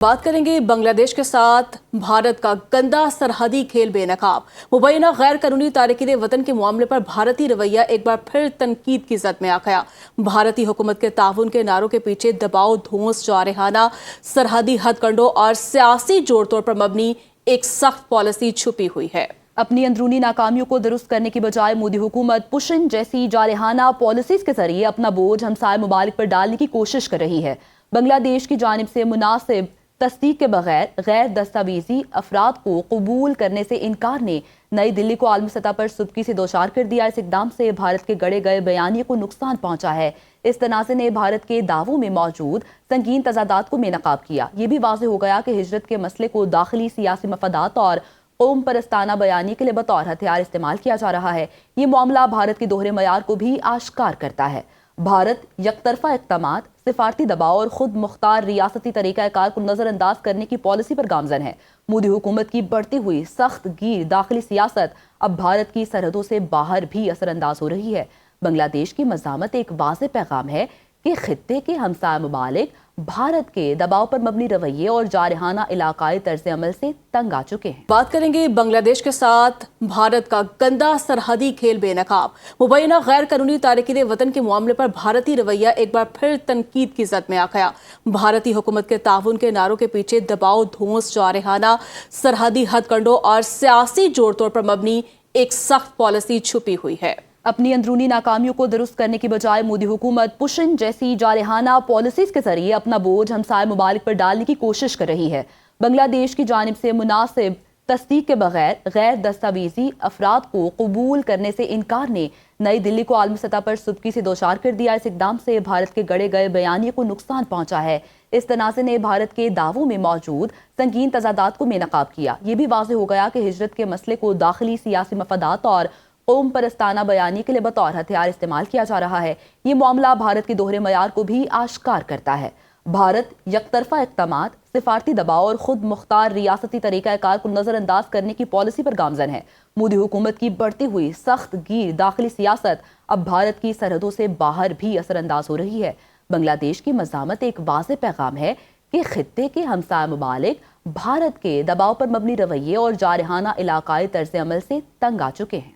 बात करेंगे बंगला देश के साथ भारत का गंदा सरहदी खेल बेनकाब। मुबैना गैर कानूनी तारकीन वतन के मामले पर भारतीय रवैया एक बार फिर तनकीद की जद में आ गया। भारतीय हुकूमत के ताउन के नारों के पीछे दबाव, धौंस, जारहाना सरहदी हथकंडों और सियासी जोड़ तोड़ पर मबनी एक सख्त पॉलिसी छुपी हुई है। अपनी अंदरूनी नाकामियों को दुरुस्त करने की बजाय मोदी हुकूमत पुशिंग जैसी जारहाना पॉलिसीज के जरिए अपना बोझ हमसाय मुबालिक पर डालने की कोशिश कर रही है। बांग्लादेश की जानिब से मुनासिब तस्दीक के बगैर गैर दस्तावेजी अफराद को कबूल करने से इनकार ने नई दिल्ली को आलमी सतह पर सुबकी से दोचार कर दिया। इस इकदाम से भारत के गढ़े गए बयानिए को नुकसान पहुंचा है। इस तनाज़े ने भारत के दावों में मौजूद संगीन तजादात को बेनकाब किया। ये भी वाज़ेह हो गया कि हिजरत के मसले को दाखिली सियासी मफादात और कौम परस्ताना बयानी के लिए बतौर हथियार इस्तेमाल किया जा रहा है। ये मामला भारत के दोहरे मयार को भी आश्कार करता है। भारत यकतरफा इक़दामात, सिफारती दबाव और खुद मुख्तार रियासती तरीक़ाकार को नज़रअंदाज करने की पॉलिसी पर गामजन है। मोदी हुकूमत की बढ़ती हुई सख्त गिर दाखिली सियासत अब भारत की सरहदों से बाहर भी असरअंदाज हो रही है। बांग्लादेश की मज़ामत एक वाज़ेह पैगाम है कि खित्ते के हमसाया मुमालिक भारत के दबाव पर मबनी रवैये और जारहाना इलाकाई तर्ज अमल से तंग आ चुके हैं। बात करेंगे बांग्लादेश के साथ भारत का गंदा सरहदी खेल बेनकाब। मुबैना गैर कानूनी तारकीन वतन के मामले पर भारतीय रवैया एक बार फिर तनकीद की जद में आ गया। भारतीय हुकूमत के ताउन के नारों के पीछे दबाव, धौंस, जारहाना सरहदी हथकंडों और सियासी जोड़ तोड़ पर मबनी एक सख्त पॉलिसी छुपी हुई है। अपनी अंदरूनी नाकामियों को दुरुस्त करने की बजाय मोदी हुकूमत पुशिंग जैसी जारहाना पॉलिसीज के जरिए अपना बोझ हमसाय मुबालिक पर डालने की कोशिश कर रही है। बांग्लादेश की जानिब से मुनासिब तस्दीक के बगैर गैर दस्तावेजी अफराद को कबूल करने से इनकार ने नई दिल्ली को आलमी सतह पर सुबकी से दोचार कर दिया। इस इकदाम से भारत के गढ़े गए बयानिए को नुकसान पहुंचा है। इस तनाज़े ने भारत के दावों में मौजूद संगीन तजादात को बेनकाब किया। ये भी वाज़ेह हो गया कि हिजरत के मसले को दाखिली सियासी मफादात और कौम परस्ताना बयानी के लिए बतौर हथियार इस्तेमाल किया जा रहा है। ये मामला भारत के दोहरे मयार को भी आश्कार करता है। भारत यकतरफा इक़दामात, सिफारती दबाव और खुद मुख्तार रियासती तरीक़ाकार को नज़रअंदाज करने की पॉलिसी पर गामजन है। मोदी हुकूमत की बढ़ती हुई सख्त गिर दाखिली सियासत अब भारत की सरहदों से बाहर भी असरअंदाज हो रही है। बांग्लादेश की मज़ामत एक वाज़ेह पैगाम है कि खित्ते के हमसाया मुमालिक भारत के दबाव पर मबनी रवैये और जारहाना इलाकाई तर्ज अमल से तंग आ चुके हैं।